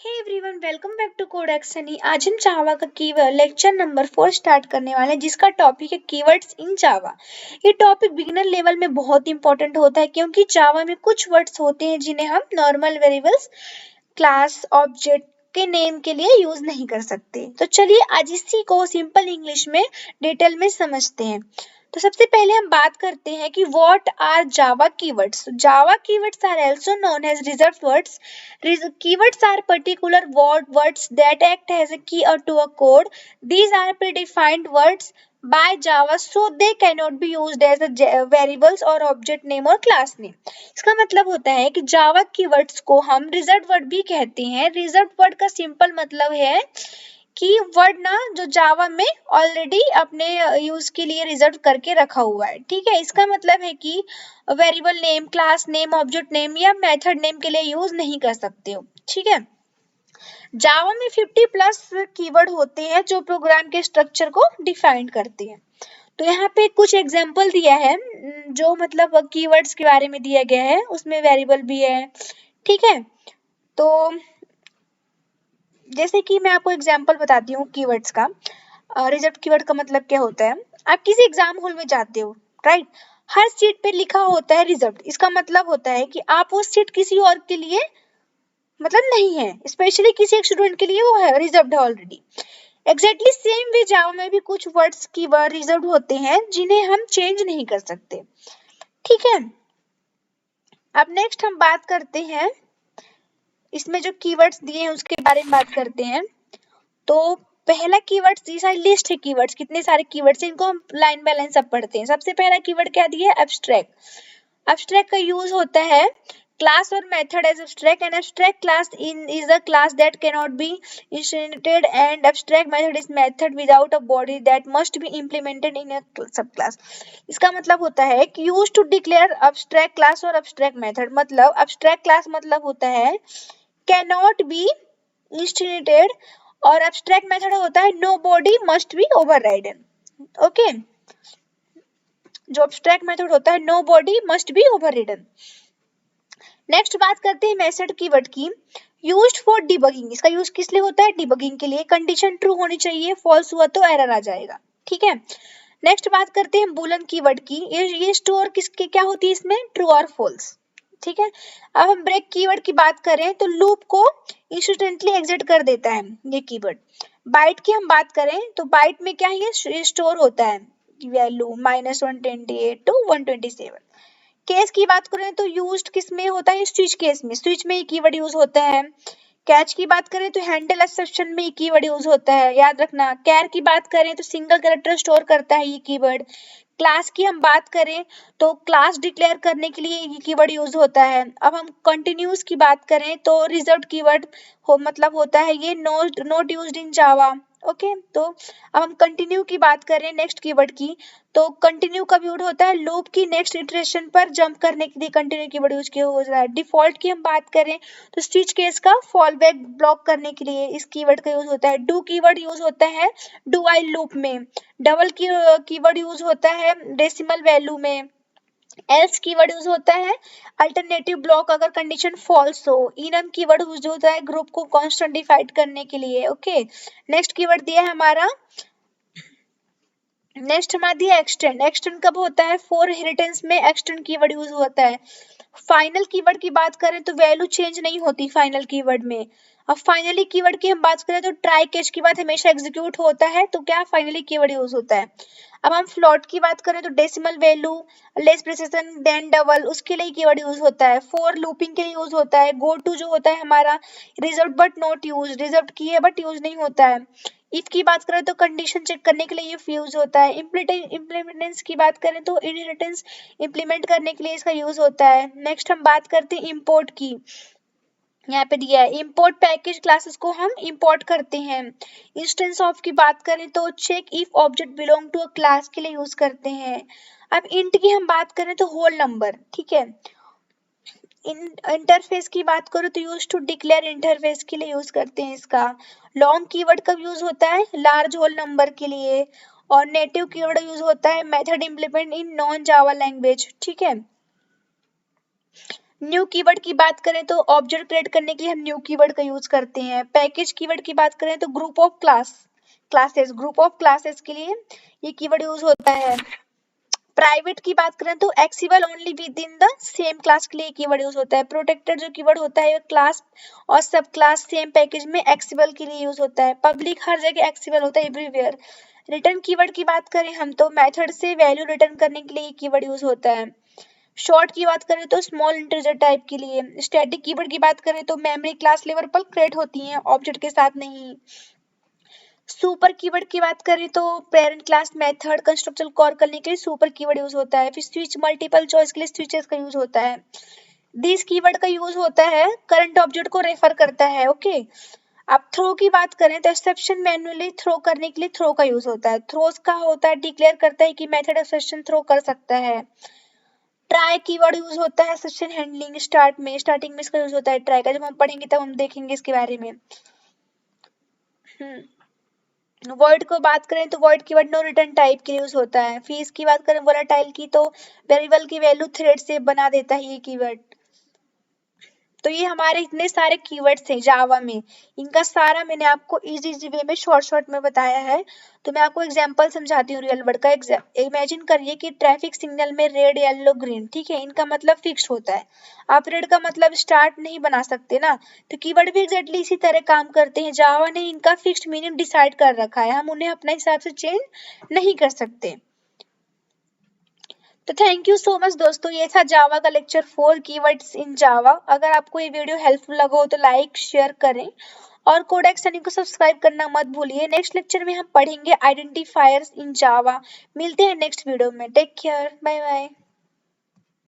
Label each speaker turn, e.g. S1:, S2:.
S1: Hey everyone, welcome back to Codex Sunny. आज हम जावा का कीवर्ड लेक्चर नंबर 4 स्टार्ट करने वाले हैं, जिसका टॉपिक है कीवर्ड्स इन जावा। ये टॉपिक बिगिनर लेवल में बहुत इंपॉर्टेंट होता है, क्योंकि जावा में कुछ वर्ड्स होते हैं जिन्हें हम नॉर्मल वेरिएबल्स, क्लास, ऑब्जेक्ट के नेम के लिए यूज नहीं कर सकते। तो चलिए आज इसी को सिंपल इंग्लिश में डिटेल में समझते हैं। तो सबसे पहले हम बात करते हैं कि what are Java keywords. Java keywords are also known as reserved words. Keywords are particular words that act as a key or to a code. These are predefined words by Java, so they cannot be used as a variables or object name or class name. इसका मतलब होता है कि जावा keywords को हम reserve word भी कहते हैं। रिजर्व वर्ड का सिंपल मतलब है कि वर्ड ना जो जावा में ऑलरेडी अपने यूज के लिए रिजर्व करके रखा हुआ है। ठीक है, इसका मतलब है कि variable name, class name, object name या मेथड नेम के लिए यूज नहीं कर सकते हो। ठीक है, जावा में 50 प्लस कीवर्ड होते हैं जो प्रोग्राम के स्ट्रक्चर को डिफाइन करते हैं। तो यहाँ पे कुछ एग्जांपल दिया है जो मतलब कीवर्ड्स के बारे में दिया गया है, उसमें वेरिएबल भी है। ठीक है, तो जैसे कि मैं आपको एग्जांपल बताती हूँ कीवर्ड्स का। रिजर्व कीवर्ड का मतलब क्या होता है। आप किसी एग्जाम हॉल में जाते हो, राइट, हर सीट पे लिखा होता है रिजर्व। इसका मतलब होता है कि आप वो सीट किसी और के लिए मतलब नहीं है, स्पेशली किसी एक स्टूडेंट के लिए वो है रिजर्व्ड है ऑलरेडी। एग्जैक्टली सेम वे जावा में भी कुछ वर्ड्स कीवर्ड रिजर्व होते हैं जिन्हें हम चेंज नहीं कर सकते। ठीक है, अब नेक्स्ट हम बात करते हैं, इसमें जो कीवर्ड्स दिए हैं उसके बारे में बात करते हैं। तो पहला कीवर्ड्स, ये सारी लिस्ट है कीवर्ड्स, कितने सारे कीवर्ड्स हैं, इनको हम लाइन बाय लाइन सब पढ़ते हैं। सबसे पहला कीवर्ड क्या दिया है, एब्स्ट्रैक्ट। एब्स्ट्रैक्ट का यूज होता है class or method as abstract. An abstract class is a class that cannot be instantiated, and abstract method is method without a body that must be implemented in a subclass. इसका मतलब होता है कि use to declare abstract class और abstract method। मतलब abstract class मतलब होता है cannot be instantiated और abstract method होता है no body must be overridden. Okay, जो abstract method होता है no body must be overridden. Next बात करते हैं मेथड कीवर्ड की। यूज्ड फॉर डिबगिंग, इसका यूज किस लिए होता है, डिबगिंग के लिए। कंडीशन ट्रू होनी चाहिए, फॉल्स हुआ तो एरर आ जाएगा। ठीक है, नेक्स्ट बात करते हैं बूलियन कीवर्ड की। ये स्टोर किसके क्या होती है इसमें, ट्रू और फॉल्स। ठीक है, अब हम ब्रेक कीवर्ड की बात करें तो लूप को इंस्टेंटली एग्जिट कर देता है ये कीवर्ड। बाइट की हम बात करें तो बाइट में क्या है, ये स्टोर होता है वैल्यू -128 to 127। केस की बात करें तो यूज्ड किस में होता है, स्विच केस में, स्विच में कीवर्ड यूज होता है। कैच की बात करें तो हैंडल एक्सेप्शन में कीवर्ड यूज होता है, याद रखना। कैर की बात करें तो सिंगल कैरेक्टर स्टोर करता है ये कीवर्ड। क्लास की हम बात करें तो क्लास डिक्लेयर करने के लिए ये कीवर्ड यूज होता है। अब हम कंटिन्यूस की बात करें तो रिजर्व्ड कीवर्ड मतलब होता है ये not used in Java. Okay, तो अब हम कंटिन्यू की बात करें नेक्स्ट कीवर्ड की, तो कंटिन्यू का यूज होता है लूप की नेक्स्ट इटरेशन पर जंप करने के लिए कंटिन्यू कीवर्ड यूज किया हो रहा है। डिफॉल्ट की हम बात करें तो स्विच केस का फॉल बैक ब्लॉक करने के लिए इस कीवर्ड का यूज होता है। डू कीवर्ड यूज होता है डू व्हाइल लूप में। डबल कीवर्ड यूज होता है डेसिमल वैल्यू में। एल्स कीवर्ड यूज होता है अल्टरनेटिव ब्लॉक अगर कंडीशन फॉल्स हो। इनम कीवर्ड यूज होता है ग्रुप को कांस्टेंट डिफाइंड करने के लिए। ओके, नेक्स्ट कीवर्ड दिया है हमारा, नेक्स्ट हमारा दिया एक्सटेंड। एक्सटेंड कब होता है, फॉर इनहेरिटेंस में एक्सटेंड कीवर्ड यूज होता है। फाइनल कीवर्ड की बात करें तो वैल्यू चेंज नहीं होती फाइनल कीवर्ड में। अब फाइनली कीवर्ड की हम बात करें तो ट्राई कैच की बात हमेशा एग्जीक्यूट होता है, तो क्या फाइनली कीवर्ड यूज होता है। अब हम फ्लोट की बात करें तो decimal value, less precision than double, उसके लिए कीवर्ड यूज होता है। फॉर लूपिंग के लिए यूज होता है। गो टू जो होता है हमारा reserve but not use, reserve की है बट यूज नहीं होता है। इफ की बात करें तो कंडीशन चेक करने के लिए ये यूज होता है। इम्प्लीमेंटेंस की बात करें तो इनहेरिटेंस इंप्लीमेंट करने के लिए इसका यूज होता है। नेक्स्ट हम बात करते हैं इंपोर्ट की। यहाँ पे दिया है इंपोर्ट पैकेज क्लासेस को हम इंपोर्ट करते हैं। इंस्टेंस ऑफ की बात करें तो check if object belong to a class के लिए यूज करते हैं। अब इंट की हम बात करें तो होल नंबर। ठीक है, इंटरफेस की बात करो तो यूज टू डिक्लेयर इंटरफेस के लिए यूज करते हैं इसका। लॉन्ग कीवर्ड कब यूज होता है, लार्ज होल नंबर के लिए। और नेटिव कीवर्ड यूज होता है method implement in non Java language. ठीक है, न्यू कीवर्ड की बात करें तो ऑब्जेक्ट क्रिएट करने के लिए हम न्यू कीवर्ड का यूज करते हैं। पैकेज कीवर्ड की बात करें तो ग्रुप ऑफ क्लासेस के लिए ये कीवर्ड यूज होता है। प्राइवेट की बात करें तो accessible only with in the same class के लिए कीवर्ड यूज होता है। प्रोटेक्टेड जो कीवर्ड होता है क्लास और सब क्लास सेम पैकेज में एक्सेसिबल के लिए यूज होता है। पब्लिक हर जगह एक्सेसिबल होता है, एवरीवेयर। रिटर्न कीवर्ड की बात करें हम तो मेथड से वैल्यू रिटर्न करने के लिए कीवर्ड यूज होता है। शॉर्ट की बात करें तो स्मॉल इंटीजर टाइप के लिए। स्टैटिक कीवर्ड की बात करें तो मेमोरी क्लास लेवल पर क्रिएट होती हैं, ऑब्जेक्ट के साथ नहीं। सुपर कीवर्ड की बात करें तो parent class method constructor call करने के लिए सुपर कीवर्ड यूज होता है। फिर स्विच मल्टीपल चॉइस के लिए स्विचेस का यूज होता है। दिस कीवर्ड का यूज होता है करंट ऑब्जेक्ट को रेफर करता है। ओके, अब थ्रो की बात करें तो एक्सेप्शन मैन्युअली थ्रो करने के लिए थ्रो का यूज होता है। थ्रोस का होता है डिक्लेयर करता है कि मेथड एक्सेप्शन थ्रो कर सकता है। ट्राई कीवर्ड यूज होता है सेशन हैंडलिंग स्टार्टिंग में इसका यूज होता है ट्राई का। जब हम पढ़ेंगे तब हम देखेंगे इसके बारे में। वॉइड को बात करें तो void keyword no return type के लिए यूज होता है। फीस की बात करें वोलेटाइल की तो वेरिएबल की वैल्यू थ्रेड से बना देता है ये कीवर्ड। तो ये हमारे इतने सारे कीवर्ड्स हैं जावा में, इनका सारा मैंने आपको इजी वे में शॉर्ट में बताया है। तो मैं आपको एग्जांपल समझाती हूँ रियल वर्ड का। इमेजिन करिए कि ट्रैफिक सिग्नल में रेड येलो ग्रीन, ठीक है, इनका मतलब फिक्स्ड होता है। आप रेड का मतलब स्टार्ट नहीं बना सकते ना, तो कीवर्ड भी एग्जैक्टली इसी तरह काम करते हैं। जावा ने इनका फिक्स्ड मीनिंग डिसाइड कर रखा है, हम उन्हें अपने हिसाब से चेंज नहीं कर सकते। तो थैंक यू सो मच दोस्तों, ये था जावा का लेक्चर 4 कीवर्ड्स इन जावा। अगर आपको ये वीडियो हेल्पफुल लगा हो तो लाइक शेयर करें और कोडेक्स चैनल को सब्सक्राइब करना मत भूलिए। नेक्स्ट लेक्चर में हम पढ़ेंगे आइडेंटिफायर्स इन जावा। मिलते हैं नेक्स्ट वीडियो में। Take care, bye bye.